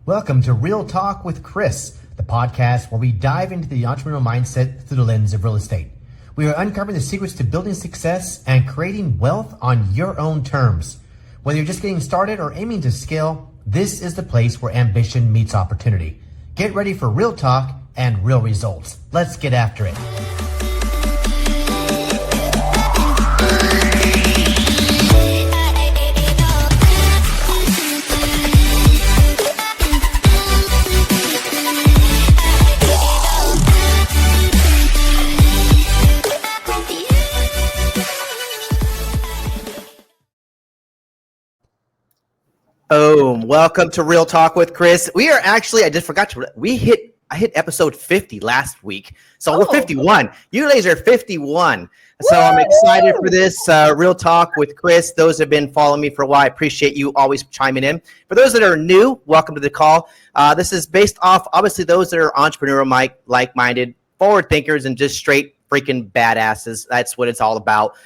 Welcome to Real Talk with Chris, the podcast where we dive into the entrepreneurial mindset through the lens of real estate. We are uncovering the secrets to building success and creating wealth on your own terms. Whether you're just getting started or aiming to scale, this is the place where ambition meets opportunity. Get ready for real talk and real results. Let's get after it. Boom. Welcome to Real Talk with Chris. We are actually, I hit episode 50 last week. So we're 51. You ladies are 51. Woo! So I'm excited for this Real Talk with Chris. Those who have been following me for a while, I appreciate you always chiming in. For those that are new, welcome to the call. This is based off, obviously, those that are entrepreneurial, like-minded, forward thinkers, and just straight freaking badasses. That's what it's all about.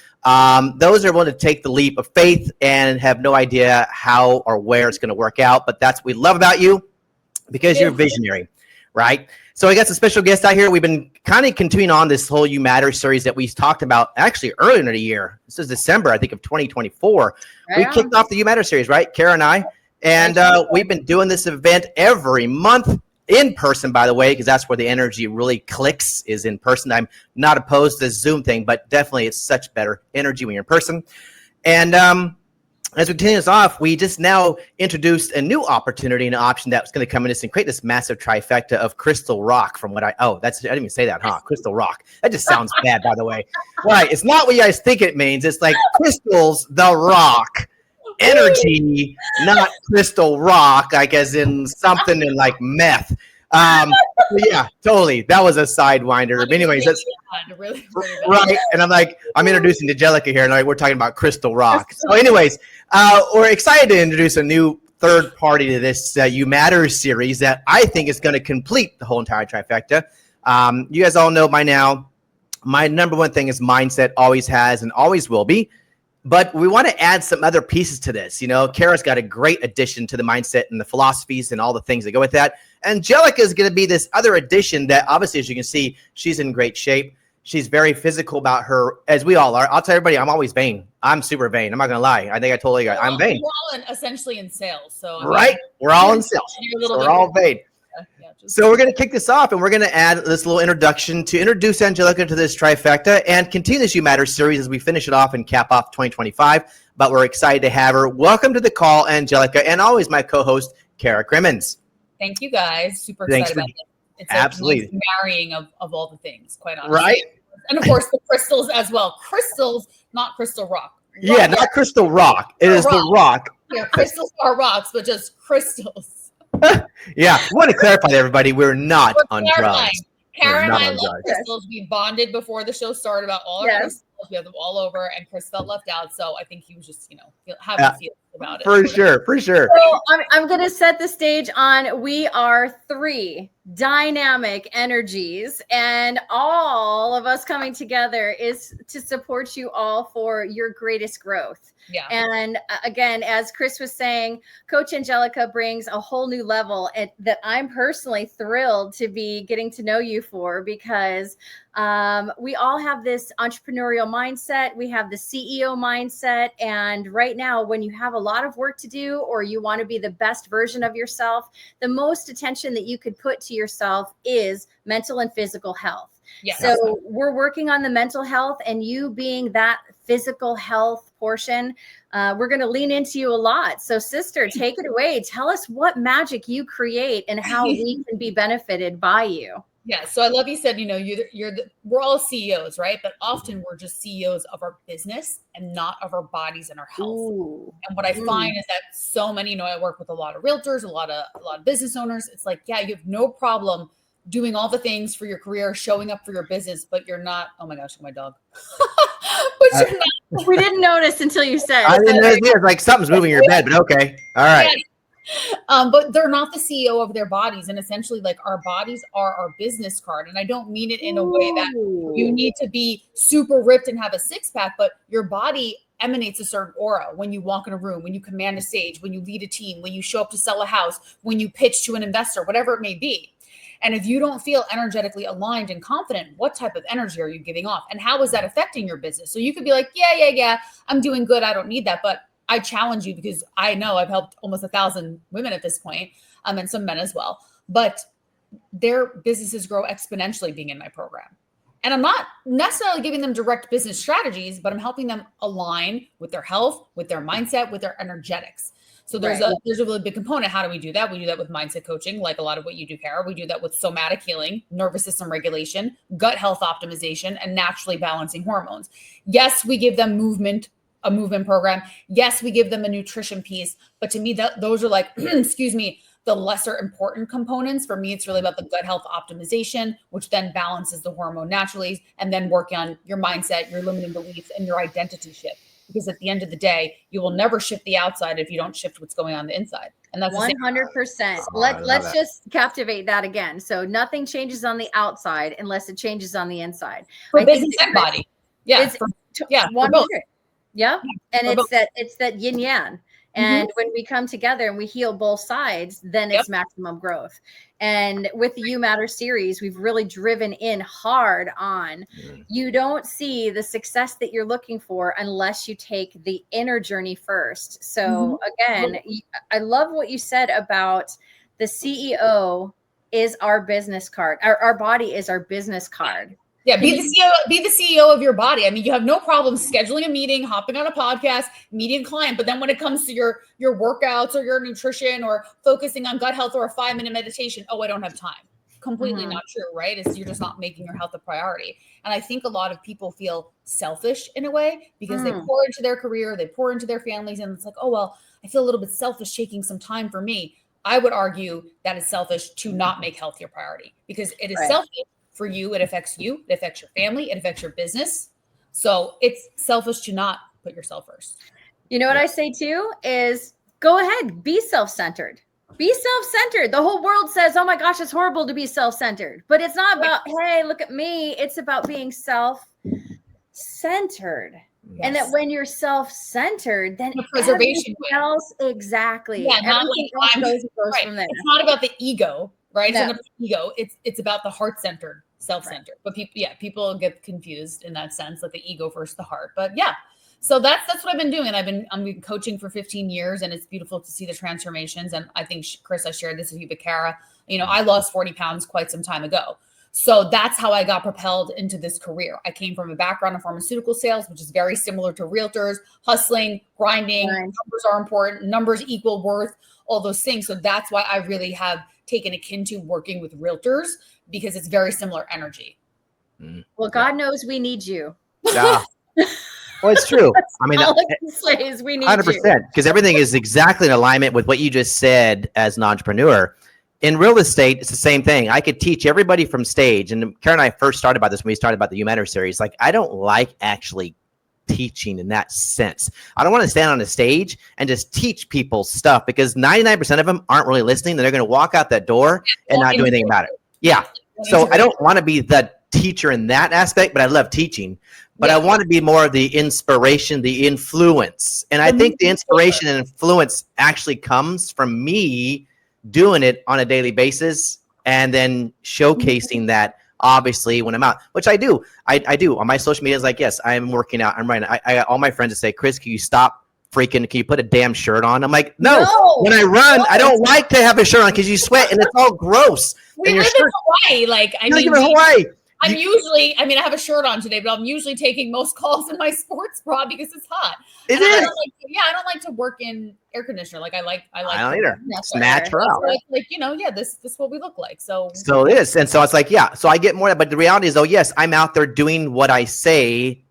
Those are willing to take the leap of faith and have no idea how or where it's going to work out. But that's what we love about you, because you're visionary, right? So I got some special guests out here. We've been kind of continuing on this whole You Matter series that we talked about actually earlier in the year. This is December, I think, of 2024. We kicked off the You Matter series, right? Cara and I. And we've been doing this event every month. In person, by the way, because that's where the energy really clicks, is in person. I'm not opposed to this Zoom thing, but definitely it's such better energy when you're in person. And as we continue this off, we just now introduced a new opportunity and an option that's going to come in this and create this massive trifecta of crystal rock. From what I didn't even say that, huh? Crystal rock. That just sounds bad, by the way. Right? It's not what you guys think it means. It's like crystals, the rock. Energy, not crystal rock, like as in something in like meth. Yeah, totally. That was a sidewinder. But anyways, that's right. And I'm introducing Angelica here, and we're talking about crystal rock. So anyways, we're excited to introduce a new third party to this You Matter series that I think is going to complete the whole entire trifecta. You guys all know by now, my number one thing is mindset, always has and always will be. But we want to add some other pieces to this. You know, Cara's got a great addition to the mindset and the philosophies and all the things that go with that. Angelica is going to be this other addition that, obviously, as you can see, she's in great shape. She's very physical about her, as we all are. I'll tell everybody, I'm always vain. I'm super vain. I'm not going to lie. I think I told you guys, I'm vain. We're all essentially in sales. So right? We're all in sales. So we're all vain. So we're going to kick this off, and we're going to add this little introduction to introduce Angelica to this trifecta and continue this You Matter series as we finish it off and cap off 2025. But we're excited to have her. Welcome to the call, Angelica, and always my co-host, Cara Crimmins. Thank you, guys. Super excited about this. It's absolutely a nice marrying of all the things, quite honestly. Right? And of course, the crystals as well. Crystals, not crystal rock. Yeah, not crystal rock. It is the rock. Yeah, crystals are rocks, but just crystals. Yeah, we want to clarify to everybody, we're not on drugs. Cara and I love crystals. We bonded before the show started about all our crystals. We have them all over, and Chris felt left out. So I think he was just, having feelings about it. For sure. So I'm going to set the stage on, we are three dynamic energies, and all of us coming together is to support you all for your greatest growth. Yeah. And again, as Chris was saying, Coach Angelica brings a whole new level that I'm personally thrilled to be getting to know you for, because we all have this entrepreneurial mindset. We have the CEO mindset. And right now, when you have a lot of work to do, or you want to be the best version of yourself, the most attention that you could put to yourself is mental and physical health. Yes. So we're working on the mental health, and you being that physical health portion, we're going to lean into you a lot. So sister, take it away. Tell us what magic you create and how we can be benefited by you. Yeah. So I love you said, we're all CEOs, right? But often we're just CEOs of our business and not of our bodies and our health. Ooh. And what I find is that so many, I work with a lot of realtors, a lot of business owners. It's like, yeah, you have no problem doing all the things for your career, showing up for your business, but you're not, oh my gosh, my dog. But you're not. We didn't notice until you said. I didn't know. It's like something's moving in your bed, but okay. All right. Yeah. But they're not the CEO of their bodies. And essentially, like, our bodies are our business card. And I don't mean it in a way that you need to be super ripped and have a six pack, but your body emanates a certain aura when you walk in a room, when you command a stage, when you lead a team, when you show up to sell a house, when you pitch to an investor, whatever it may be. And if you don't feel energetically aligned and confident, what type of energy are you giving off? And how is that affecting your business? So you could be like, yeah, I'm doing good. I don't need that. But I challenge you, because I know I've helped almost 1,000 women at this point, and some men as well. But their businesses grow exponentially being in my program. And I'm not necessarily giving them direct business strategies, but I'm helping them align with their health, with their mindset, with their energetics. So there's a really big component. How do we do that? We do that with mindset coaching, like a lot of what you do, Cara. We do that with somatic healing, nervous system regulation, gut health optimization, and naturally balancing hormones. Yes, we give them a movement program. Yes, we give them a nutrition piece. But to me, those are like, excuse me, the lesser important components. For me, it's really about the gut health optimization, which then balances the hormone naturally, and then working on your mindset, your limiting beliefs, and your identity shift. Because at the end of the day, you will never shift the outside if you don't shift what's going on the inside. And that's 100%. Let's just captivate that again. So nothing changes on the outside unless it changes on the inside. For business and body. Yeah. It's 100. Yeah. And it's that yin yang. And when we come together and we heal both sides, then it's maximum growth. And with the You Matter series, we've really driven in hard on you don't see the success that you're looking for unless you take the inner journey first. So again, I love what you said about the CEO is our business card. Our body is our business card. Yeah, be the CEO of your body. I mean, you have no problem scheduling a meeting, hopping on a podcast, meeting a client. But then when it comes to your workouts or your nutrition or focusing on gut health or a 5-minute meditation, I don't have time. Completely not true, right? You're just not making your health a priority. And I think a lot of people feel selfish in a way because they pour into their career, they pour into their families, and it's like, oh, well, I feel a little bit selfish taking some time for me. I would argue that it's selfish to not make health your priority because it is selfish. For you, it affects you, it affects your family, it affects your business. So it's selfish to not put yourself first. You know what I say too is go ahead, be self-centered. Be self-centered. The whole world says, oh my gosh, it's horrible to be self-centered. But it's not about, hey, look at me. It's about being self-centered. Yes. And that when you're self-centered, then the preservation else, exactly. Yeah, not everything like else goes from there. It's not about the ego. Right. No. It's not about the ego. It's about the heart-centered, self-centered. But people get confused in that sense, like the ego versus the heart. But yeah, so that's what I've been doing. And I'm been coaching for 15 years, and it's beautiful to see the transformations. And I think, Chris, I shared this with you, but Cara, I lost 40 pounds quite some time ago. So that's how I got propelled into this career. I came from a background of pharmaceutical sales, which is very similar to realtors, hustling, grinding. Right. Numbers are important. Numbers equal worth, all those things. So that's why I really have taken akin to working with realtors because it's very similar energy. Well, God knows we need you. Yeah. Well, it's true. I mean, we need 100%, because everything is exactly in alignment with what you just said as an entrepreneur. In real estate, it's the same thing. I could teach everybody from stage. And Karen and I first started about this when we started about the You Matter series. Like, I don't like actually teaching in that sense. I don't want to stand on a stage and just teach people stuff because 99% of them aren't really listening. They're going to walk out that door and not do anything about it. Yeah. So I don't want to be the teacher in that aspect, but I love teaching. But I want to be more of the inspiration, the influence. And I think the inspiration and influence actually comes from me doing it on a daily basis and then showcasing that obviously when I'm out, which I do. I do on my social media. Is like, yes, I'm working out. I'm running. I got all my friends to say, Chris, can you stop freaking? Can you put a damn shirt on? I'm like, no. When I run, I don't like to have a shirt on because you sweat and it's all gross. We live in Hawaii. Like, I mean, in Hawaii. I have a shirt on today, but I'm usually taking most calls in my sports bra because it's hot. I don't like to work in air conditioner. Like I don't either. It's natural. This is what we look like. So it is. And so it's like, so I get more, but the reality is though, yes, I'm out there doing what I say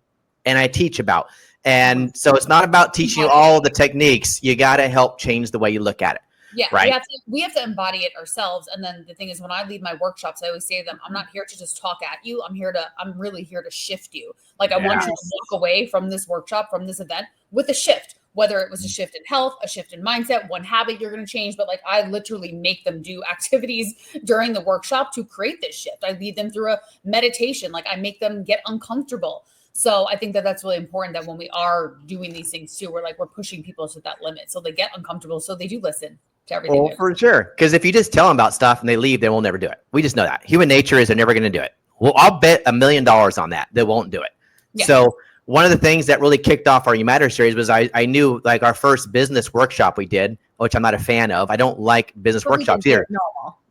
and I teach about. And so it's not about teaching you all the techniques. You got to help change the way you look at it. Yeah, right. We have to embody it ourselves. And then the thing is, when I lead my workshops, I always say to them, I'm not here to just talk at you. I'm really here to shift you. Like I want you to walk away from this workshop, from this event with a shift, whether it was a shift in health, a shift in mindset, one habit you're going to change. But like I literally make them do activities during the workshop to create this shift. I lead them through a meditation. Like I make them get uncomfortable. So I think that that's really important, that when we are doing these things too, we're pushing people to that limit. So they get uncomfortable. So they do listen to everything. Oh, for sure. Because if you just tell them about stuff and they leave, they will never do it. We just know that. Human nature is they're never going to do it. Well, I'll bet $1 million on that. They won't do it. Yeah. So one of the things that really kicked off our You Matter series was I knew, like, our first business workshop we did, which I'm not a fan of. I don't like business workshops either.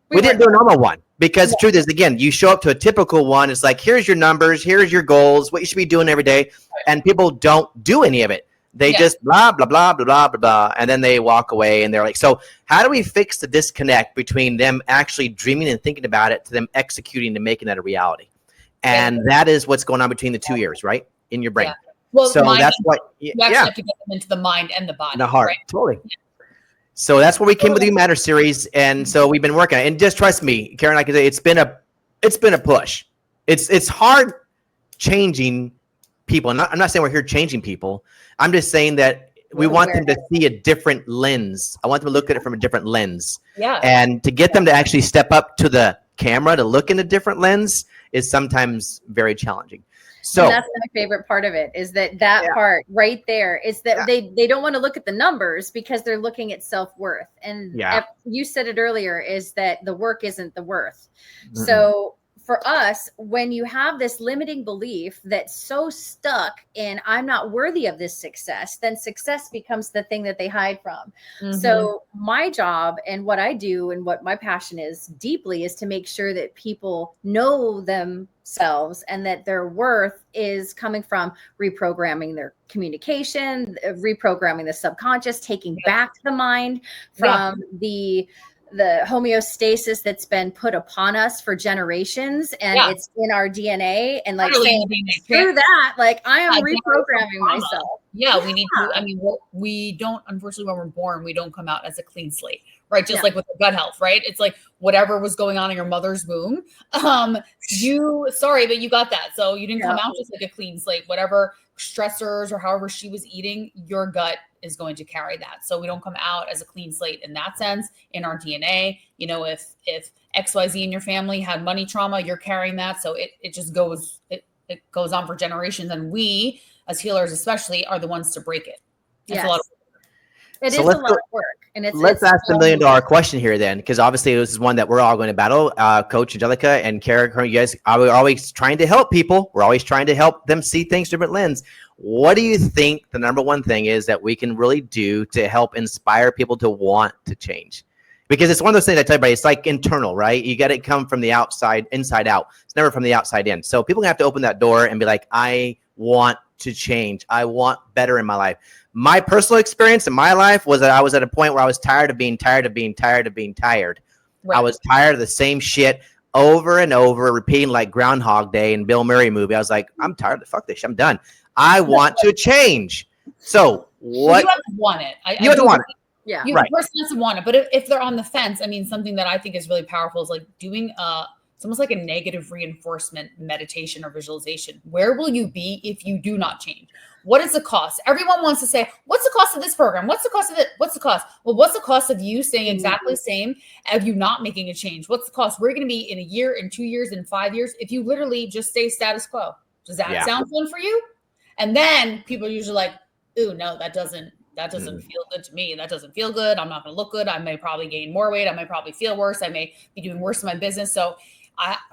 We didn't do a normal one because the truth is, again, you show up to a typical one. It's like, here's your numbers, here's your goals, what you should be doing every day. And people don't do any of it. They just blah, blah, blah, blah, blah, blah, blah. And then they walk away and they're like, so how do we fix the disconnect between them actually dreaming and thinking about it to them executing and making that a reality? And that is what's going on between the 2 ears, right? In your brain. Yeah. Well, so that's what you actually have to get them into the mind and the body. And the heart. Right? Totally. Yeah. So that's where we came with the You Matter series. And so we've been working on it. And just trust me, Karen, I can say it's been a push. It's hard changing people. I'm not saying we're here changing people. I'm just saying that we want them to see a different lens. I want them to look at it from a different lens. Yeah. And to get them to actually step up to the camera to look in a different lens is sometimes very challenging. So and that's my favorite part of it is that part right there is that they don't want to look at the numbers because they're looking at self-worth. And you said it earlier is that the work isn't the worth. Mm-hmm. So for us, when you have this limiting belief that's so stuck in I'm not worthy of this success, then success becomes the thing that they hide from. Mm-hmm. So my job and what I do and what my passion is deeply is to make sure that people know themselves and that their worth is coming from reprogramming their communication, reprogramming the subconscious, taking back the mind from the homeostasis that's been put upon us for generations and it's in our DNA and like saying through that, like I am reprogramming myself. Yeah, we need to, I mean, we don't, unfortunately, when we're born, we don't come out as a clean slate, right? Just like with the gut health, right? It's like whatever was going on in your mother's womb, sorry, but you got that. So you didn't come out just like a clean slate, whatever stressors or however she was eating, your gut is going to carry that. So we don't come out as a clean slate in that sense in our DNA. You know, if XYZ in your family had money trauma, you're carrying that. So it just goes, it goes on for generations. And we as healers, especially, are the ones to break it. It's a lot of work. It is a lot of work. And let's ask the $1 million question here then, because obviously this is one that we're all going to battle. Coach Angelica and Cara, you guys are always trying to help people. We're always trying to help them see things different lens. What do you think the number one thing is that we can really do to help inspire people to want to change? Because it's one of those things I tell everybody, it's like internal, right? You got to come from the outside, inside out. It's never from the outside in. So people have to open that door and be like, I want to change. I want better in my life. My personal experience in my life was that I was at a point where I was tired of being tired of being tired of being tired. Right. I was tired of the same shit over and over, repeating like Groundhog Day and Bill Murray movie. I was like, I'm tired of fuck this shit. I'm done. I want to change. So what? You have to want it. You have to want it. Yeah. You person has to want it. But if they're on the fence, I mean, something that I think is really powerful is like doing it's almost like a negative reinforcement meditation or visualization. Where will you be if you do not change? What is the cost? Everyone wants to say, what's the cost of this program? What's the cost of it? What's the cost? Well, what's the cost of you staying exactly the same as you not making a change? What's the cost? We're going to be in a year, in 2 years, in 5 years, if you literally just stay status quo. Does that sound fun for you? And then people are usually like, ooh, no, that doesn't feel good to me. That doesn't feel good. I'm not going to look good. I may probably gain more weight. I may probably feel worse. I may be doing worse in my business. So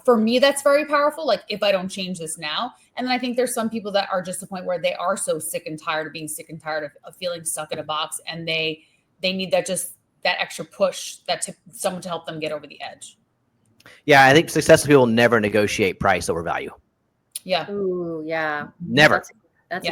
for me, that's very powerful. Like if I don't change this now. And then I think there's some people that are just the point where they are so sick and tired of being sick and tired of feeling stuck in a box. And they need that extra push, someone to help them get over the edge. Yeah. I think successful people never negotiate price over value. Yeah. Ooh, yeah. Never.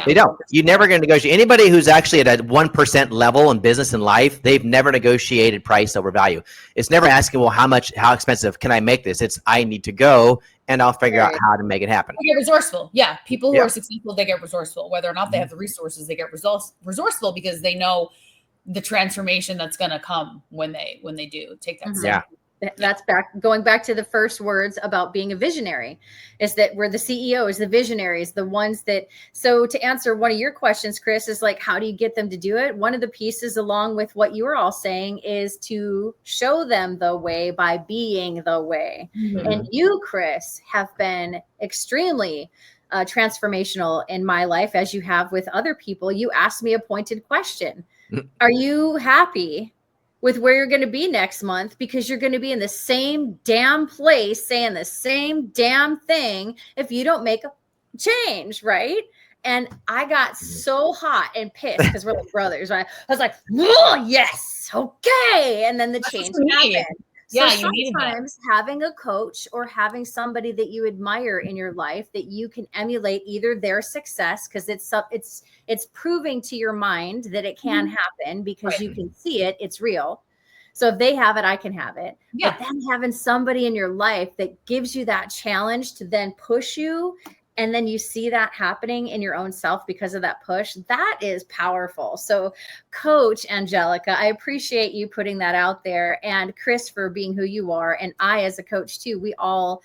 They don't. You're never going to negotiate. Anybody who's actually at a 1% level in business and life, they've never negotiated price over value. It's never asking, well, how expensive can I make this? It's I need to go and I'll figure out how to make it happen. They get resourceful. Yeah. People who are successful, they get resourceful. Whether or not they have the resources, they get resourceful because they know the transformation that's going to come when they do take that step. Yeah. That's going back to the first words about being a visionary, is that we're the CEOs, the visionaries, the ones that, so to answer one of your questions, Chris, is like, how do you get them to do it? One of the pieces along with what you were all saying is to show them the way by being the way. Mm-hmm. And you, Chris, have been extremely transformational in my life, as you have with other people. You ask me a pointed question. Are you happy with where you're going to be next month? Because you're going to be in the same damn place saying the same damn thing if you don't make a change, right? And I got so hot and pissed because we're like brothers, right? I was like, oh, yes, okay. And then the change happened. Yeah, so sometimes having a coach or having somebody that you admire in your life that you can emulate either their success, because it's proving to your mind that it can happen because you can see it, it's real. So if they have it, I can have it. Yeah. But then having somebody in your life that gives you that challenge to then push you, and then you see that happening in your own self because of that push, that is powerful. So Coach Angelica, I appreciate you putting that out there, and Chris for being who you are. And I, as a coach too, we all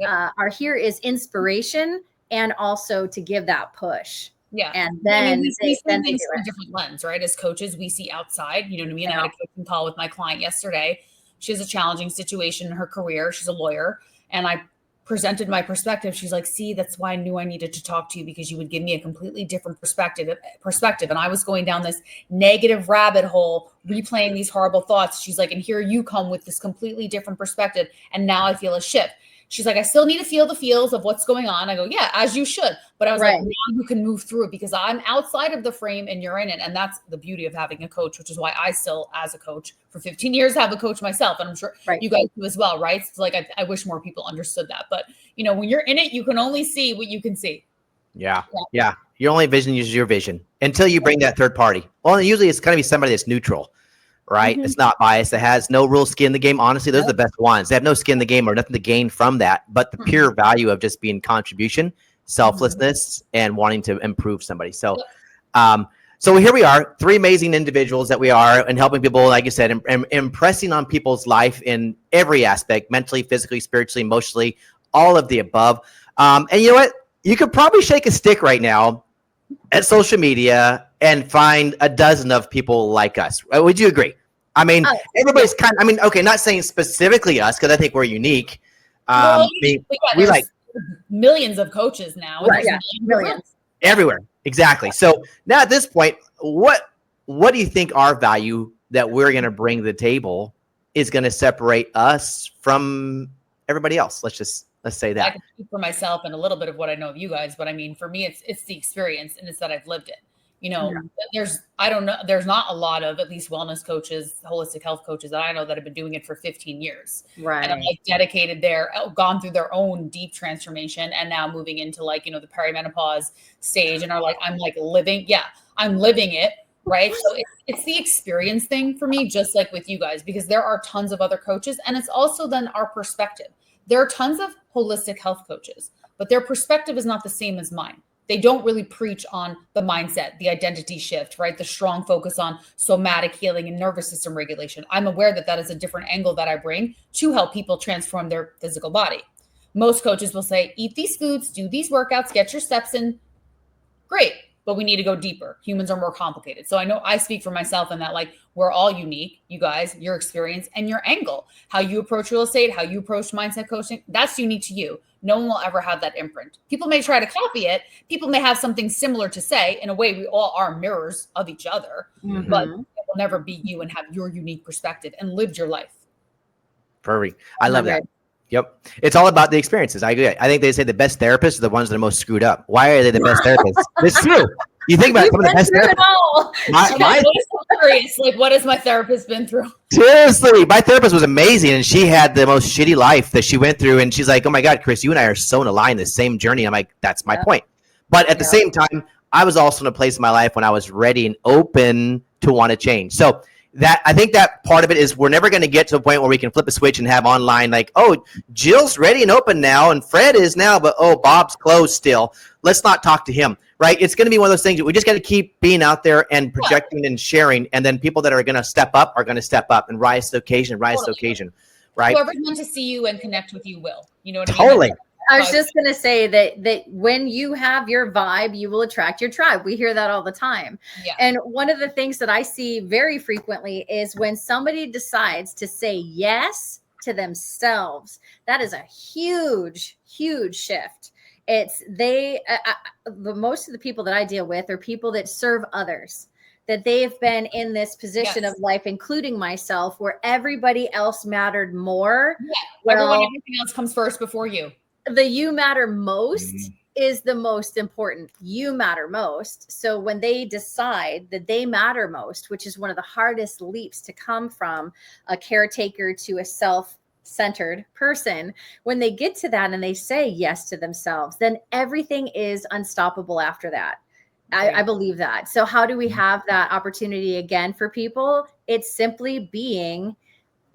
are here is inspiration and also to give that push. Yeah. And then we see things from a different lens, right? As coaches, we see outside, you know what I mean? I had a coaching call with my client yesterday. She has a challenging situation in her career. She's a lawyer. And I presented my perspective. She's like, see, that's why I knew I needed to talk to you, because you would give me a completely different perspective. And I was going down this negative rabbit hole, replaying these horrible thoughts. She's like, and here you come with this completely different perspective. And now I feel a shift. She's like, I still need to feel the feels of what's going on. I go, yeah, as you should. But I was like, now you can move through it because I'm outside of the frame and you're in it. And that's the beauty of having a coach, which is why I still, as a coach for 15 years, have a coach myself. And I'm sure you guys do as well, right? It's like, I wish more people understood that. But, you know, when you're in it, you can only see what you can see. Yeah. Your only vision is your vision until you bring that third party. Well, usually it's going to be somebody that's neutral. Right? It's not biased. It has no real skin in the game. Honestly, those are the best ones. They have no skin in the game or nothing to gain from that, but the pure value of just being contribution, selflessness, and wanting to improve somebody. So, so here we are, three amazing individuals that we are, and helping people, like I said, impressing on people's life in every aspect, mentally, physically, spiritually, emotionally, all of the above. And you know what? You could probably shake a stick right now at social media and find a dozen of people like us. Would you agree? I mean, everybody's kind of, I mean, okay, not saying specifically us, because I think we're unique. We like millions of coaches now. Right, millions. Everywhere. Exactly. So now at this point, what do you think our value that we're going to bring to the table is going to separate us from everybody else? Let's say that. I can speak for myself and a little bit of what I know of you guys, but I mean, for me, it's the experience, and it's that I've lived it. You know, there's not a lot of, at least wellness coaches, holistic health coaches that I know that have been doing it for 15 years. Right. And like dedicated gone through their own deep transformation and now moving into like, you know, the perimenopause stage and are like, I'm living it. Right. So it's the experience thing for me, just like with you guys, because there are tons of other coaches, and it's also then our perspective. There are tons of holistic health coaches, but their perspective is not the same as mine. They don't really preach on the mindset, the identity shift, right? The strong focus on somatic healing and nervous system regulation. I'm aware that that is a different angle that I bring to help people transform their physical body. Most coaches will say, eat these foods, do these workouts, get your steps in. Great, but we need to go deeper. Humans are more complicated. So I know I speak for myself in that, like, we're all unique, you guys, your experience and your angle, how you approach real estate, how you approach mindset coaching, that's unique to you. No one will ever have that imprint. People may try to copy it. People may have something similar to say. In a way, we all are mirrors of each other, but it will never be you and have your unique perspective and lived your life. Perfect. I love that. Yep. It's all about the experiences. I agree. I think they say the best therapists are the ones that are most screwed up. Why are they the best therapists? It's true. You think about some of the best therapists. Like, what has my therapist been through? Seriously, my therapist was amazing, and she had the most shitty life that she went through. And she's like, "Oh my God, Chris, you and I are so in a line, the same journey." I'm like, "That's my point." But at the same time, I was also in a place in my life when I was ready and open to want to change. So that, I think that part of it is we're never going to get to a point where we can flip a switch and have online like, oh, Jill's ready and open now, and Fred is now, but oh, Bob's closed still. Let's not talk to him, right? It's going to be one of those things that we just got to keep being out there and projecting and sharing, and then people that are going to step up are going to step up and rise to occasion, right? Whoever's meant to see you and connect with you will. You know what I mean? Totally. I was just going to say that when you have your vibe, you will attract your tribe. We hear that all the time. Yeah. And one of the things that I see very frequently is when somebody decides to say yes to themselves, that is a huge, huge shift. It's most of the people that I deal with are people that serve others, that they've been in this position of life, including myself, where everybody else mattered more. Yeah. Everything else comes first before you. The you matter most is the most important. You matter most. So when they decide that they matter most, which is one of the hardest leaps to come from a caretaker to a self-centered person, when they get to that and they say yes to themselves, then everything is unstoppable after that. I believe that. So how do we have that opportunity again for people? It's simply being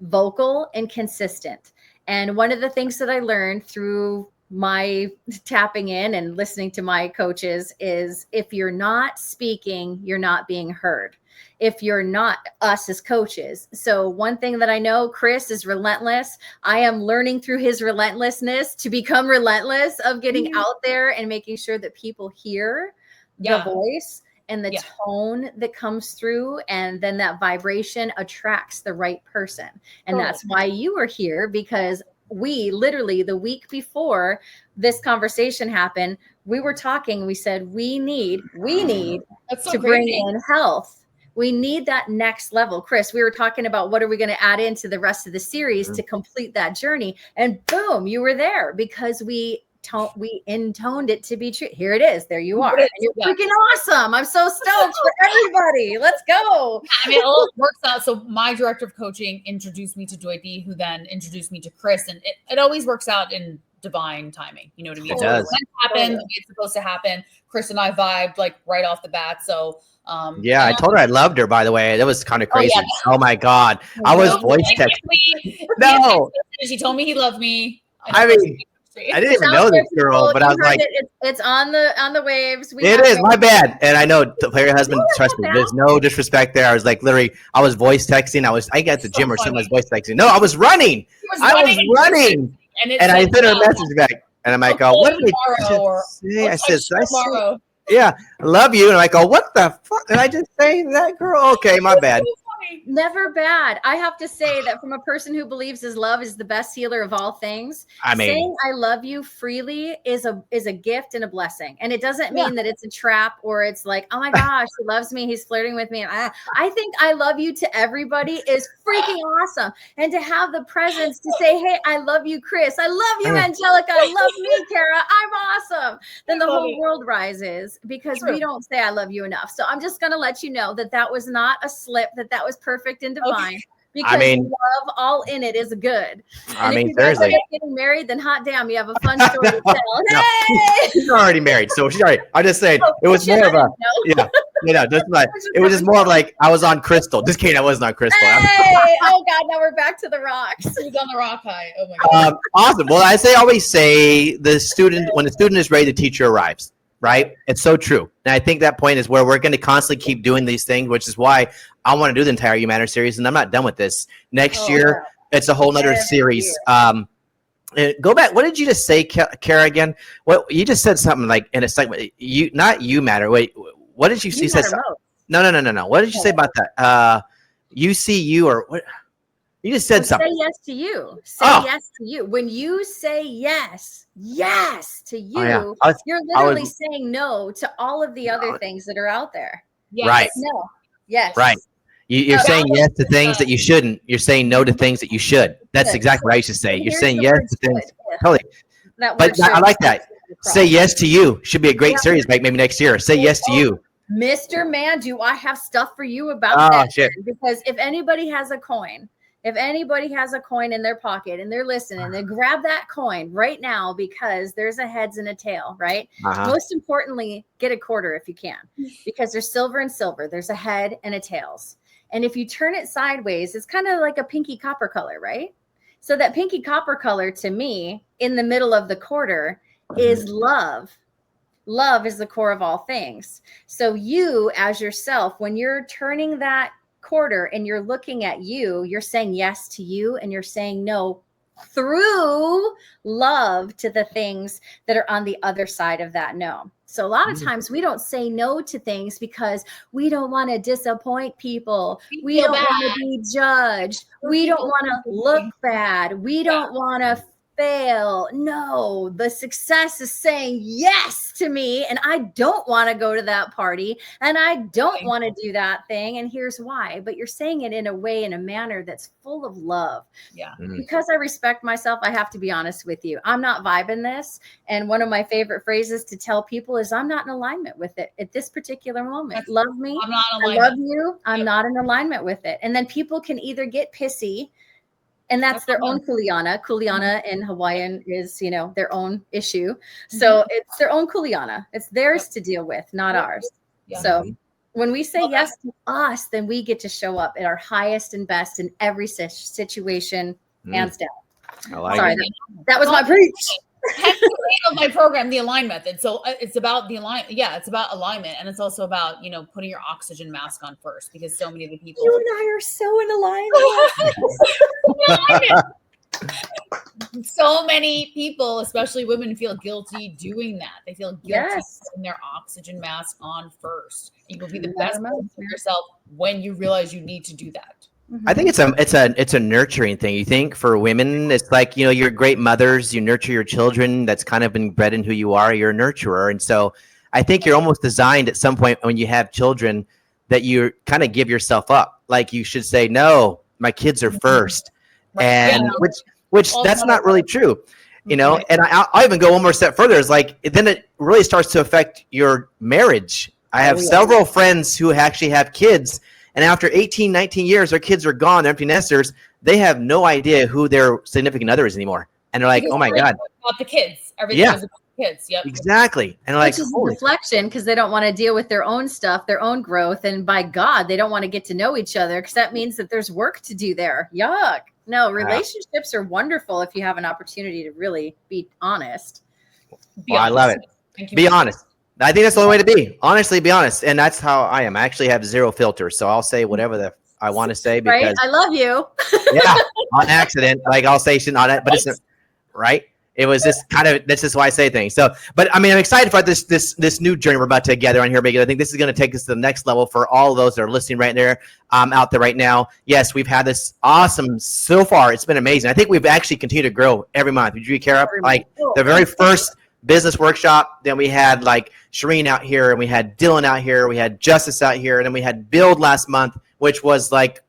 vocal and consistent. And one of the things that I learned through my tapping in and listening to my coaches is, if you're not speaking, you're not being heard. If you're not, us as coaches. So one thing that I know, Chris is relentless. I am learning through his relentlessness to become relentless of getting out there and making sure that people hear the voice and the tone that comes through, and then that vibration attracts the right person. And that's why you are here, because we literally, the week before this conversation happened, we were talking, we said, we need to bring in health. We need that next level. Chris, we were talking about what are we going to add into the rest of the series to complete that journey. And boom, you were there, because we intoned it to be true. Here it is. There you are. And you're freaking awesome. I'm so stoked for everybody. Let's go. I mean, it all works out. So my director of coaching introduced me to Joy D, who then introduced me to Chris. And it always works out in divine timing. You know what I mean? It does. When it happens, it's supposed to happen. Chris and I vibed like right off the bat. So I told her I loved her, by the way. That was kind of crazy. Oh my God. I was voice texting. No. She told me he loved me. I mean, I didn't even know this girl, but I was like, it's on the waves. It is my bad. And I know the player husband, trust me, there's no disrespect there. I was like, literally, I was voice texting. I got to the gym or something. I was voice texting. No, I was running. I was running. And I sent her a message back. And I'm like, oh, what did I say? I said, yeah, I love you. And I'm like, oh, what the fuck? Did I just say that, girl? Okay, my bad. Never bad. I have to say that from a person who believes his love is the best healer of all things. I mean, saying I love you freely is a gift and a blessing. And it doesn't mean that it's a trap, or it's like, oh my gosh, he loves me, he's flirting with me. I think I love you to everybody is freaking awesome. And to have the presence to say, hey, I love you, Chris. I love you, Angelica. I love me, Cara. I'm awesome. Then the whole world rises, because we don't say I love you enough. So I'm just going to let you know that was not a slip, that was perfect and divine. Because love all in it is good. And if you guys are getting married, then hot damn, you have a fun story to tell. Hey! She's already married, so she's already. I just saying it was more of a just like it was just more of like I was on Crystal. Just kidding, I wasn't on Crystal. Hey! Oh God, now we're back to the rocks. He's on the rock high. Oh my God. Awesome. Well, always say when the student is ready, the teacher arrives. Right? It's so true. And I think that point is where we're going to constantly keep doing these things, which is why I want to do the entire You Matter series. And I'm not done with this. Next year, it's a whole nother series. Go back. What did you just say, Cara, again? What you just said something like in a segment, You Matter. Wait, what did you see? No. What did you say about that? You see you, or what? You just said something. Say yes to you. Say yes to you. When you say yes to you, you're literally saying no to all of the other things that are out there. Yes. Right. No. Yes. Right. You're saying yes to things that you shouldn't. You're saying no to things that you should. That's exactly what I should say. You're saying yes to things. Totally. But I like that. Say yes to you. Should be a great series, maybe next year. Say yes to you. Mr. Man, do I have stuff for you about that? Shit. Because if anybody has a coin in their pocket and they're listening, they grab that coin right now, because there's a heads and a tail, right? Most importantly, get a quarter if you can, because there's silver and silver. There's a head and a tails. And if you turn it sideways, it's kind of like a pinky copper color, right? So that pinky copper color, to me, in the middle of the quarter is love. Love is the core of all things. So you as yourself, when you're turning that quarter and you're looking at you're saying yes to you, and you're saying no through love to the things that are on the other side of that no. So a lot of times we don't say no to things because we don't want to disappoint people. We don't want to be judged. We don't want to look bad. We don't want to fail. No, the success is saying yes to me. And I don't want to go to that party. And I don't want to do that thing. And here's why. But you're saying it in a way, in a manner that's full of love. Yeah. Because I respect myself, I have to be honest with you. I'm not vibing this. And one of my favorite phrases to tell people is I'm not in alignment with it at this particular moment. Love me. I'm not in I alignment. love you. I'm not in alignment with it. And then people can either get pissy, and that's their own kuleana. Kuleana in Hawaiian is, their own issue. So it's their own kuleana. It's theirs to deal with, not ours. Yeah. So when we say yes to us, then we get to show up at our highest and best in every situation, hands down. I like Sorry, it. that was my preach. Hence the name of my program, the Align Method. So it's about the align. Yeah, it's about alignment, and it's also about putting your oxygen mask on first, because so many of the people. You and I are so in alignment. So many people, especially women, feel guilty doing that. They feel guilty putting their oxygen mask on first. You will be the best person for yourself when you realize you need to do that. I think it's a nurturing thing. You think for women, it's like, you're great mothers, you nurture your children. That's kind of been bred in who you are. You're a nurturer. And so I think you're almost designed at some point when you have children that you kind of give yourself up. Like you should say, no, my kids are first. Right. And which that's not really true, and I'll even go one more step further. It's like, then it really starts to affect your marriage. I have several friends who actually have kids, and after 18, 19 years, their kids are gone, they're empty nesters. They have no idea who their significant other is anymore. And they're like, oh my God. About the kids. Everything is about the kids. Yep. Exactly. And like, which is a deflection, because they don't want to deal with their own stuff, their own growth. And by God, they don't want to get to know each other, because that means that there's work to do there. Yuck. No, relationships are wonderful if you have an opportunity to really be honest. I love it. Be honest. I think that's the only way to be. Honestly, be honest. And that's how I am. I actually have zero filter. So I'll say whatever I want to say, because right? I love you. Yeah, on accident. Like I'll say shit on it, but it's right. It was just that's just why I say things. So, but I mean, I'm excited for this new journey we're about to gather on here, because I think this is going to take us to the next level for all of those that are listening right there, out there right now. Yes, we've had this awesome so far. It's been amazing. I think we've actually continued to grow every month. Did you, Cara? Like the very first business workshop, then we had like Shireen out here, and we had Dylan out here, we had Justice out here, and then we had Build last month, which was like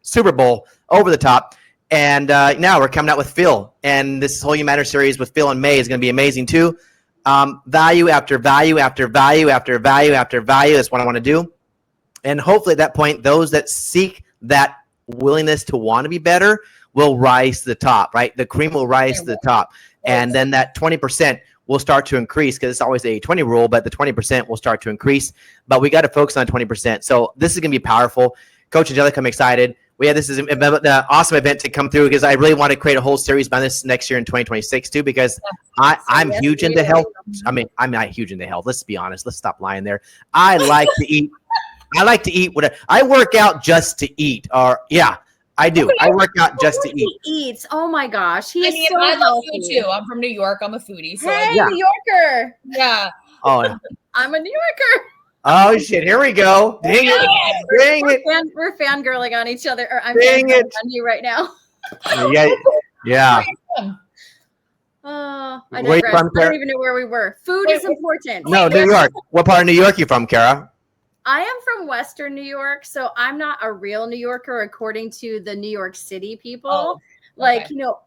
Super Bowl over the top. And now we're coming out with Phil, and this whole You Matter series with Phil in May is going to be amazing too. Value after value after value after value after value is what I want to do. And hopefully at that point, those that seek that willingness to want to be better will rise to the top, right? The cream will rise to the top. And then that 20% will start to increase, because it's always a 20 rule, but the 20% will start to increase. But we got to focus on 20%. So this is going to be powerful. Coach Angelica, I'm excited. This is an awesome event to come through, because I really want to create a whole series by this next year in 2026 too, because I'm huge into health. I mean, I'm not huge into health. Let's be honest. Let's stop lying there. I like to eat. I like to eat whatever. I work out just to eat. I do. I work out just to eat. He eats. Oh my gosh. I love food too. I'm from New York. I'm a foodie. So hey, New Yorker. Yeah. Oh, I'm a New Yorker. Oh shit! Here we go. Dang it! We're fangirling on each other. Or I'm fangirling on you right now. Yeah. I don't even know where we were. Food is important. No, New York. What part of New York are you from, Cara? I am from Western New York, so I'm not a real New Yorker according to the New York City people.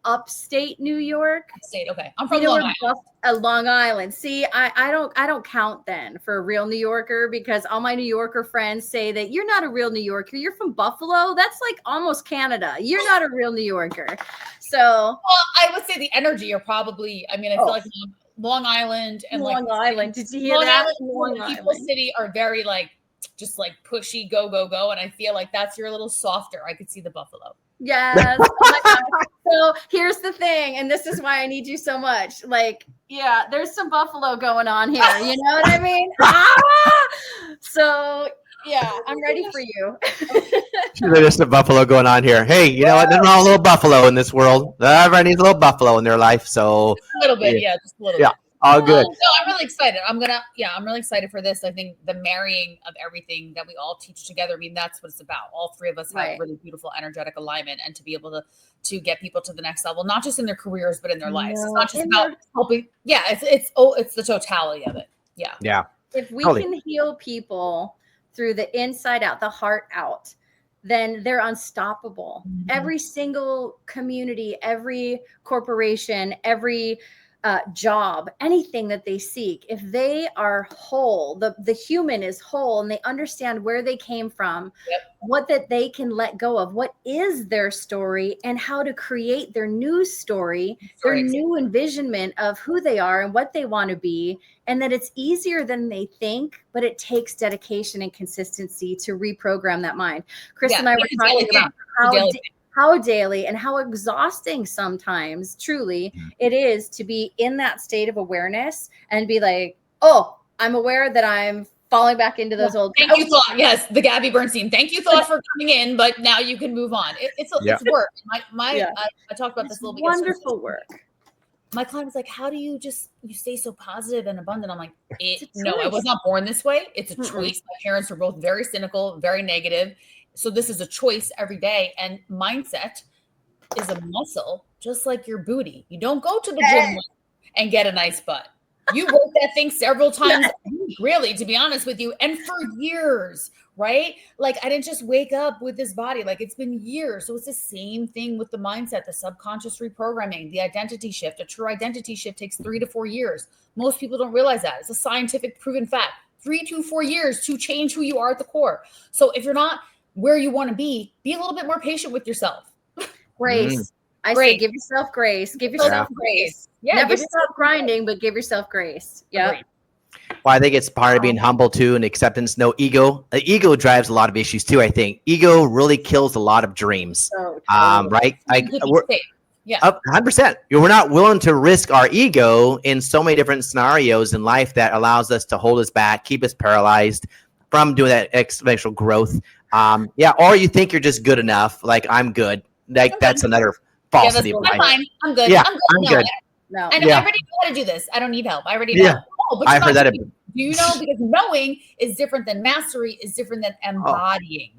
Upstate New York. Upstate, okay. I'm from Long Island. Long Island. See, I don't count then for a real New Yorker, because all my New Yorker friends say that you're not a real New Yorker. You're from Buffalo. That's like almost Canada. You're not a real New Yorker. So, well, I would say the energy are probably. I mean, I feel like Long Island and Long Island. Did you hear Long that? Island, people city are very just pushy, go, and I feel like that's your little softer. I could see the Buffalo. Yes. Oh my God. So here's the thing, and this is why I need you so much. There's some Buffalo going on here. You know what I mean? So yeah, I'm ready for you. There's some Buffalo going on here. Hey, you know what? There's not a little Buffalo in this world. Everybody needs a little Buffalo in their life. So a little bit, just a little bit. All good. No, I'm really excited. I'm really excited for this. I think the marrying of everything that we all teach together. I mean, that's what it's about. All three of us have really beautiful energetic alignment, and to be able to get people to the next level, not just in their careers, but in their lives. It's not just about helping. Yeah, it's the totality of it. Yeah. Yeah. If we can heal people through the inside out, the heart out, then they're unstoppable. Mm-hmm. Every single community, every corporation, every job, anything that they seek, if they are whole, the human is whole, and they understand where they came from, what that they can let go of, what is their story, and how to create their new story, their new envisionment of who they are and what they want to be, and that it's easier than they think, but it takes dedication and consistency to reprogram that mind. Chris and I were talking about how daily and how exhausting sometimes truly it is to be in that state of awareness and be like, oh, I'm aware that I'm falling back into those old. Thank you, thought. Yes, the Gabby Bernstein. Thank you, thought, for coming in, but now you can move on. It's work. I talked about this a little bit. Wonderful work. My client was like, how do you stay so positive and abundant? I'm like, no, I was not born this way. It's a choice. My parents were both very cynical, very negative. So this is a choice every day. And mindset is a muscle, just like your booty. You don't go to the gym and get a nice butt. You work that thing several times a week, really, to be honest with you. And for years, right? Like, I didn't just wake up with this body. Like, it's been years. So it's the same thing with the mindset, the subconscious reprogramming, the identity shift. A true identity shift takes 3 to 4 years. Most people don't realize that. It's a scientific proven fact. 3 to 4 years to change who you are at the core. So if you're not where you want to be a little bit more patient with yourself. Grace. I say give yourself grace. Give yourself grace. Yeah. Never stop grinding, but give yourself grace. Yeah. Well, I think it's part of being humble too, and acceptance. No ego. Ego drives a lot of issues too. I think ego really kills a lot of dreams. Right? Like, 100%. We're not willing to risk our ego in so many different scenarios in life that allows us to hold us back, keep us paralyzed from doing that exponential growth. Or you think you're just good enough. Like, I'm good. Like, that's another falsity. I'm fine. I'm good. Yeah, I'm good. No. And I already know how to do this. I don't need help. I already know. Oh, but I heard that. Do you know? Because knowing is different than mastery, is different than embodying.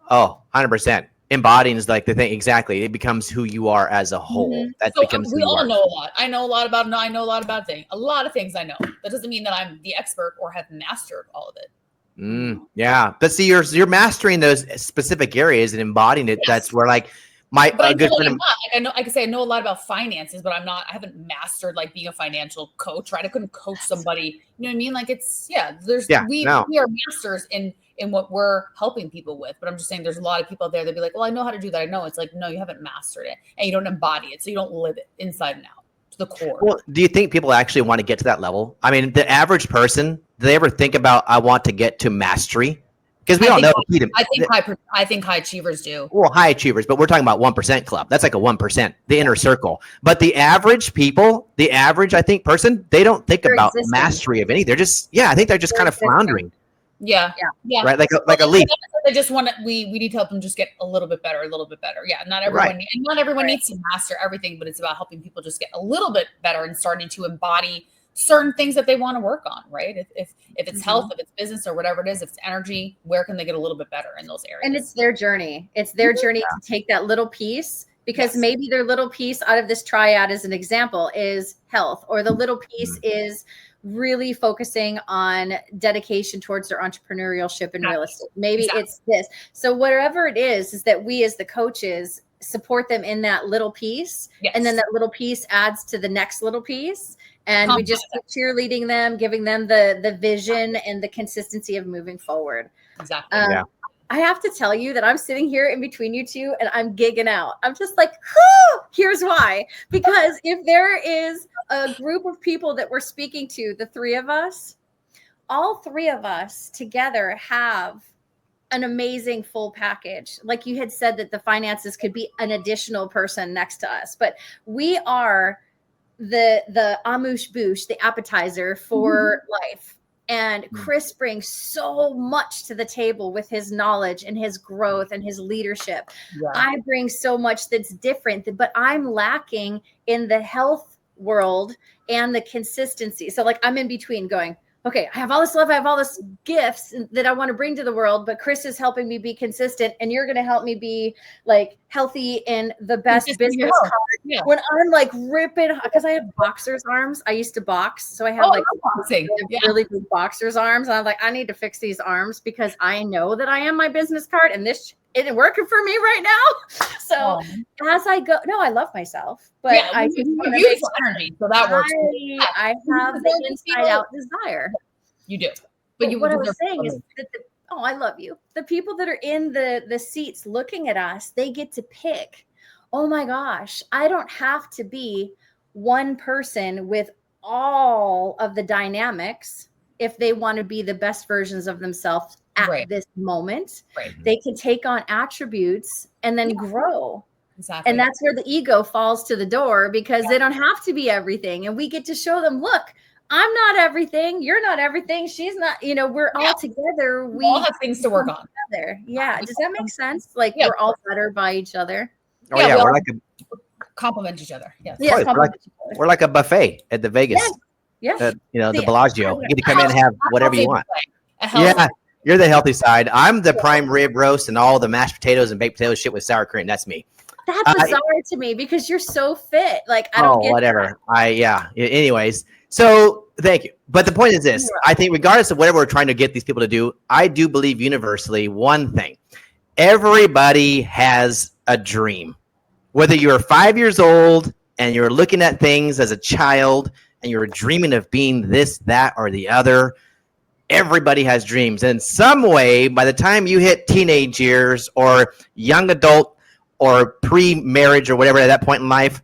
100%. Embodying is like the thing. Exactly. It becomes who you are as a whole. Mm-hmm. That so becomes we all know a lot. I know a lot about things. A lot of things I know. That doesn't mean that I'm the expert or have mastered all of it. But see, you're mastering those specific areas and embodying it. That's where, like, good friend. I can say I know a lot about finances, but I haven't mastered like being a financial coach, right? I couldn't coach somebody. You know what I mean? Like, we are masters in what we're helping people with. But I'm just saying there's a lot of people out there that be like, well, I know how to do that. I know. It's like, no, you haven't mastered it and you don't embody it. So you don't live it inside and out to the core. Well, do you think people actually want to get to that level? I mean, the average person, do they ever think about, I want to get to mastery? Because we all know. I think high achievers do. Well, high achievers, but we're talking about 1% club. That's like a 1%, the inner circle. But the average people, I think, person, they don't think about mastery of anything. They're just, I think they're just kind of floundering. Yeah. Right, like a leaf. They just want to. We need to help them just get a little bit better. Yeah, not everyone needs to master everything, but it's about helping people just get a little bit better and starting to embody certain things that they want to work on, right? If it's health, if it's business or whatever it is, if it's energy, where can they get a little bit better in those areas? And it's their journey. It's their journey to take that little piece, because maybe their little piece out of this triad, as an example, is health, or the little piece is really focusing on dedication towards their entrepreneurship in real estate. Maybe it's this. So whatever it is that we as the coaches support them in that little piece. And then that little piece adds to the next little piece. And we just keep cheerleading them, giving them the vision and the consistency of moving forward. Exactly. I have to tell you that I'm sitting here in between you two and I'm gigging out. I'm just like, here's why. Because if there is a group of people that we're speaking to, the three of us, all three of us together have an amazing full package. Like you had said, that the finances could be an additional person next to us, but we are the amuse bouche, the appetizer for life. And Chris brings so much to the table with his knowledge and his growth and his leadership. I bring so much that's different, but I'm lacking in the health world and the consistency. So like I'm in between going, okay, I have all this love, I have all this gifts that I want to bring to the world, but Chris is helping me be consistent, and you're going to help me be like healthy in the best business card. Yeah. When I'm like ripping, because I have boxer's arms. I used to box, so I have really big boxer's arms. And I'm like, I need to fix these arms because I know that I am my business card, and this isn't working for me right now. So as I go, no, I love myself, but I use energy, so that works. I have the inside out desire. You do, but what I was saying is that I love you. The people that are in the seats looking at us, they get to pick. Oh my gosh, I don't have to be one person with all of the dynamics if they want to be the best versions of themselves at this moment. They can take on attributes and then grow. Exactly. And that's where the ego falls to the door, because they don't have to be everything. And we get to show them, look, I'm not everything. You're not everything. She's not, we're all together. We all have things to work on. Together. Yeah. Does that make sense? Like we're all better by each other. Oh yeah. We're like compliment each other. Yes. We're like a buffet at the Vegas. Yes. The Bellagio. You get to come in and have whatever you want. Yeah. You're the healthy side. I'm the prime rib roast and all the mashed potatoes and baked potatoes shit with sour cream. That's me. That's bizarre to me because you're so fit. Like I don't get whatever. Anyways. So thank you. But the point is this, I think regardless of whatever we're trying to get these people to do, I do believe universally one thing. Everybody has a dream. Whether you're 5 years old and you're looking at things as a child and you're dreaming of being this, that, or the other, everybody has dreams. And in some way, by the time you hit teenage years or young adult or pre-marriage or whatever at that point in life,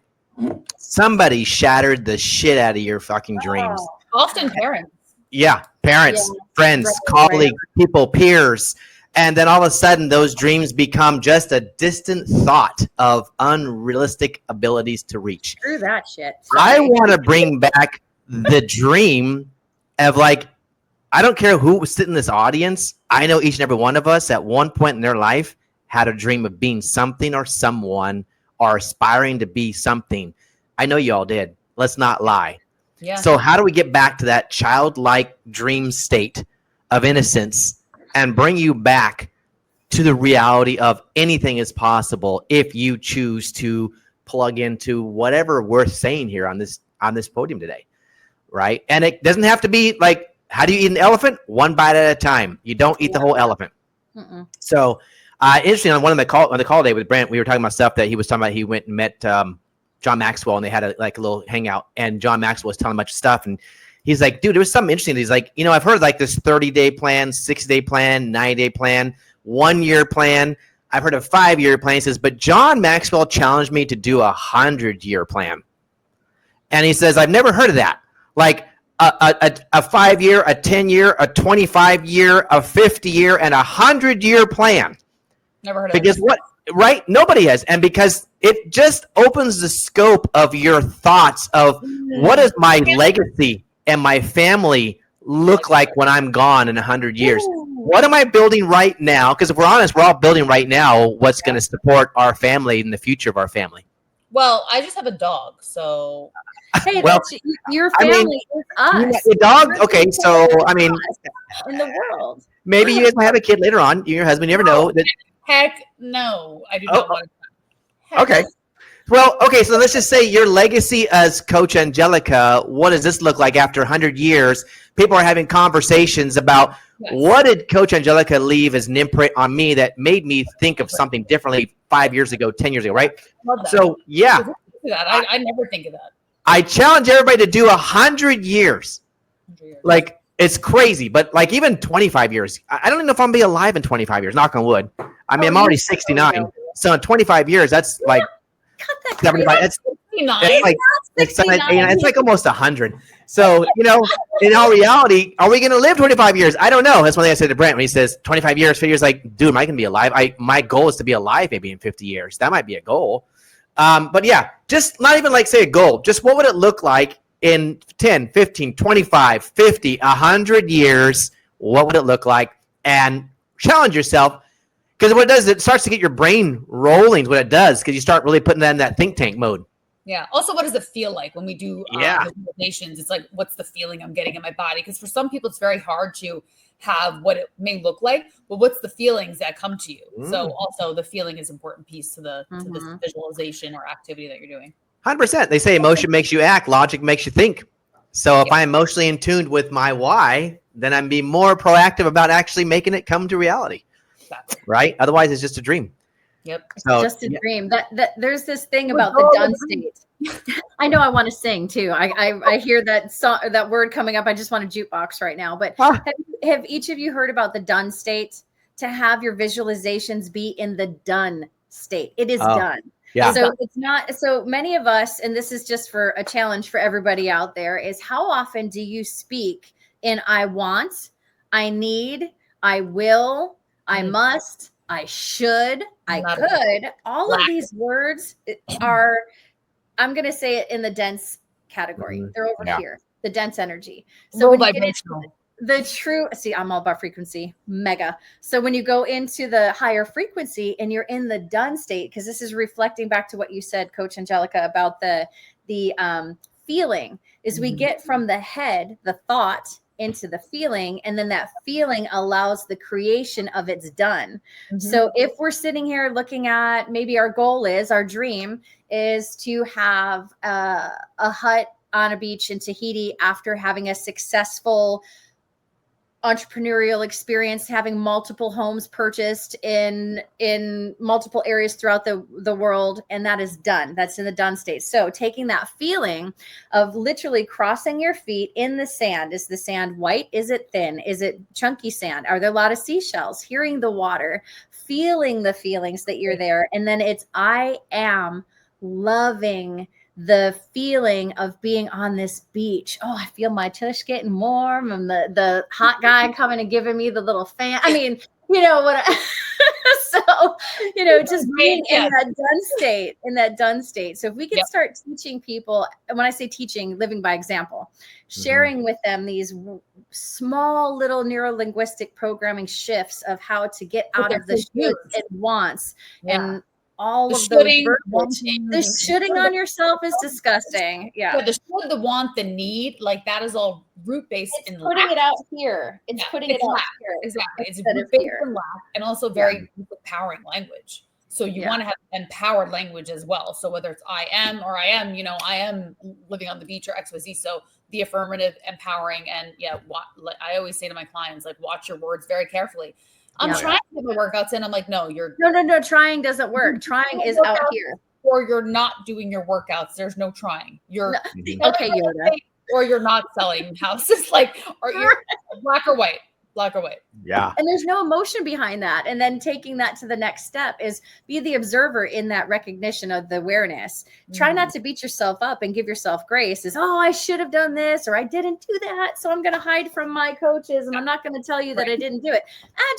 somebody shattered the shit out of your fucking dreams. Often parents. Yeah, parents, friends, colleagues, people, peers. And then all of a sudden, those dreams become just a distant thought of unrealistic abilities to reach. Screw that shit. I want to bring back the dream of like, I don't care who was sitting in this audience. I know each and every one of us at one point in their life had a dream of being something or someone or aspiring to be something. I know you all did. Let's not lie. Yeah. So how do we get back to that childlike dream state of innocence and bring you back to the reality of anything is possible if you choose to plug into whatever we're saying here on this podium today, right? And it doesn't have to be like, how do you eat an elephant? One bite at a time. You don't eat the whole elephant. So interesting, on the call today with Brent, we were talking about stuff that he was talking about. He went and met John Maxwell, and they had a little hangout, and John Maxwell was telling him a bunch of stuff, and he's like, dude, there was something interesting. He's like, I've heard like this 30-day plan, 60-day plan, 90-day plan, 1-year plan. I've heard a 5-year plan. He says, but John Maxwell challenged me to do a 100-year plan. And he says, I've never heard of that. Like a 5-year, a 10-year, a 25-year, a 50-year, and a 100-year plan. Never heard of because what, right? Nobody has. And because it just opens the scope of your thoughts of what does my legacy and my family look like when I'm gone in 100 years? What am I building right now? Because if we're honest, we're all building right now what's going to support our family and the future of our family. Well, I just have a dog, so. Hey, your family is us. Your dog? Okay, so, I mean. In the world. Maybe you guys might have a kid later on. You and your husband, you never know. Heck no. I do not want to. Okay. Well, okay, so let's just say your legacy as Coach Angelica, what does this look like after 100 years? People are having conversations about what did Coach Angelica leave as an imprint on me that made me think of something differently 5 years ago, 10 years ago, right? Love that. So, yeah. I never think of that. I challenge everybody to do 100 years. Like, it's crazy, but like even 25 years, I don't even know if I'm going to be alive in 25 years, knock on wood. I mean, I'm already 69. So in 25 years, that's like, 75. That's 69. It's like almost 100. So, in all reality, are we going to live 25 years? I don't know. That's one thing I said to Brent when he says 25 years, 50 years, like, dude, am I going to be alive? My goal is to be alive maybe in 50 years. That might be a goal. But yeah, just not even like say a goal. Just what would it look like in 10, 15, 25, 50, 100 years? What would it look like? And challenge yourself. Because what it does, it starts to get your brain rolling. What it does, because you start really putting that in that think tank mode. Yeah. Also, what does it feel like when we do visualizations? It's like, what's the feeling I'm getting in my body? Because for some people, it's very hard to have what it may look like, but what's the feelings that come to you? So also the feeling is an important piece to to this visualization or activity that you're doing. 100%. They say emotion makes you act, logic makes you think. So if I'm emotionally in tune with my why, then I'm being more proactive about actually making it come to reality. Right? Otherwise, it's just a dream. Yep. So, just a dream. That there's this thing about the done state. I know I want to sing too. I hear that song, that word coming up. I just want a jukebox right now. But have each of you heard about the done state? To have your visualizations be in the done state. It is done. Yeah. So it's not, so many of us, and this is just for a challenge for everybody out there, is how often do you speak in I want, I need, I will, I must, I should, I could. All of these words are, I'm going to say it in the dense category. They're over here, the dense energy. So when you get into the true, see, I'm all about frequency, mega. So when you go into the higher frequency and you're in the done state, because this is reflecting back to what you said, Coach Angelica, about the feeling, is we get from the head, the thought, into the feeling, and then that feeling allows the creation of it's done. So if we're sitting here looking at, maybe our goal is, our dream is to have a hut on a beach in Tahiti after having a successful entrepreneurial experience, having multiple homes purchased in multiple areas throughout the world, and that is done. That's in the done state. So taking that feeling of literally crossing your feet in the sand. Is the sand white? Is it thin? Is it chunky sand? Are there a lot of seashells? Hearing the water, feeling the feelings that you're there. And then it's, I am loving the feeling of being on this beach. Oh, I feel my tush getting warm, and the hot guy coming and giving me the little fan. I mean, you know what? So, you know, just being in that done state. So if we can start teaching people, and when I say teaching, living by example, sharing with them these small little neuro-linguistic programming shifts of how to get out of the shoulds and wants and all of those the shooting on yourself is disgusting. The should, the want, the need, like that is all root based in putting it out here. It's putting it out here. Exactly. It's root based in lack, and also very empowering language. So you want to have empowered language as well. So whether it's I am or I am, you know, I am living on the beach or XYZ. So the affirmative, empowering, and I always say to my clients, like, watch your words very carefully. I'm trying to get my workouts in. I'm like, no, no. Trying doesn't work. Trying is out here. Or you're not doing your workouts. There's no trying. You're okay, Yoda. Or you're not selling houses. Like, or you're black or white. Yeah. And there's no emotion behind that. And then taking that to the next step is be the observer in that recognition of the awareness. Try not to beat yourself up and give yourself grace. Is, oh, I should have done this, or I didn't do that, so I'm going to hide from my coaches and I'm not going to tell you that I didn't do it.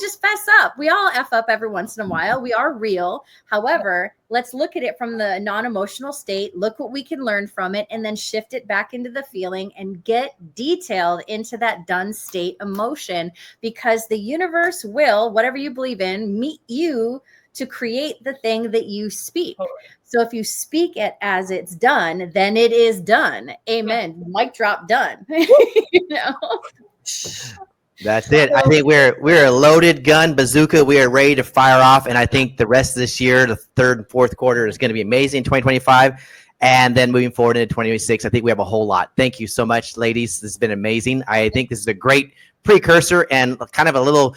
Just fess up. We all F up every once in a while. We are real. However, let's look at it from the non-emotional state, look what we can learn from it, and then shift it back into the feeling and get detailed into that done state emotion, because the universe will, whatever you believe in, meet you to create the thing that you speak. So if you speak it as it's done, then it is done. Amen. Mic drop, done. You know? That's it. I think we're a loaded gun bazooka. We are ready to fire off, and I think the rest of this year, the third and fourth quarter, is going to be amazing. 2025, and then moving forward into 2026, I think we have a whole lot. Thank you so much, ladies. This has been amazing. I think this is a great precursor and kind of a little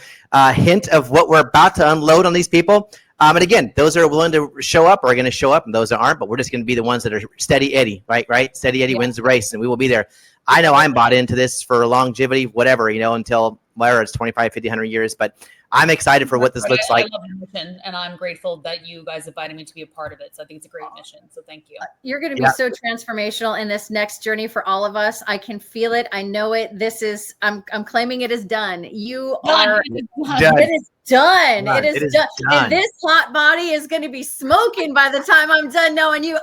hint of what we're about to unload on these people. And again, those that are willing to show up are going to show up, and those that aren't, but we're just going to be the ones that are steady Eddie, right? Steady Eddie wins the race, and we will be there. I know I'm bought into this for longevity, whatever, you know, until whether it's 25, 50, 100 years, but I'm excited for what this looks like. I love the mission, and I'm grateful that you guys invited me to be a part of it. So I think it's a great mission. So thank you. You're going to be so transformational in this next journey for all of us. I can feel it. I know it. This is, I'm claiming it is done. You are done. It is done. It is done. And this hot body is going to be smoking by the time I'm done knowing you. Ow!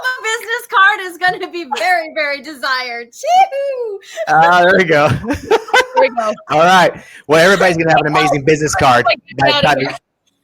My business card is going to be very, very desired. Choo! There we go. There we go. All right. Well, everybody's going to have an amazing business card.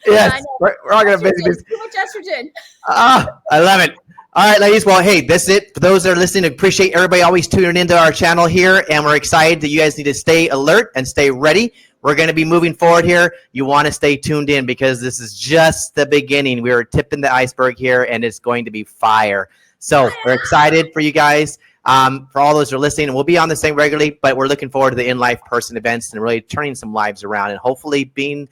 Yes, I know. we're all gonna busy. Too much estrogen. I love it. All right, ladies. Well, hey, that's it. For those that are listening, appreciate everybody always tuning into our channel here, and we're excited that you guys need to stay alert and stay ready. We're going to be moving forward here. You want to stay tuned in because this is just the beginning. We are tipping the iceberg here, and it's going to be fire. So we're excited for you guys. For all those who are listening, and we'll be on the same regularly, but we're looking forward to the in-life person events and really turning some lives around and hopefully being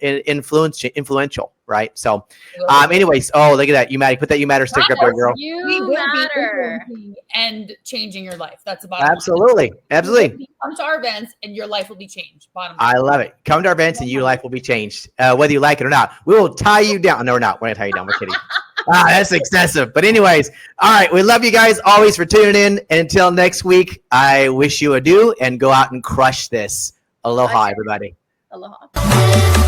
influential, right? So anyways, oh, look at that. You matter. Put that You Matter sticker up there, girl. You matter. And changing your life. That's the bottom line. Absolutely. Come to our events and your life will be changed. Bottom line. I love it. Come to our events and your life will be changed, whether you like it or not. We will tie you down. No, we're not. We're going to tie you down. We're kidding. That's excessive. But anyways, all right. We love you guys always for tuning in. And until next week, I wish you adieu and go out and crush this. Aloha, everybody. Aloha.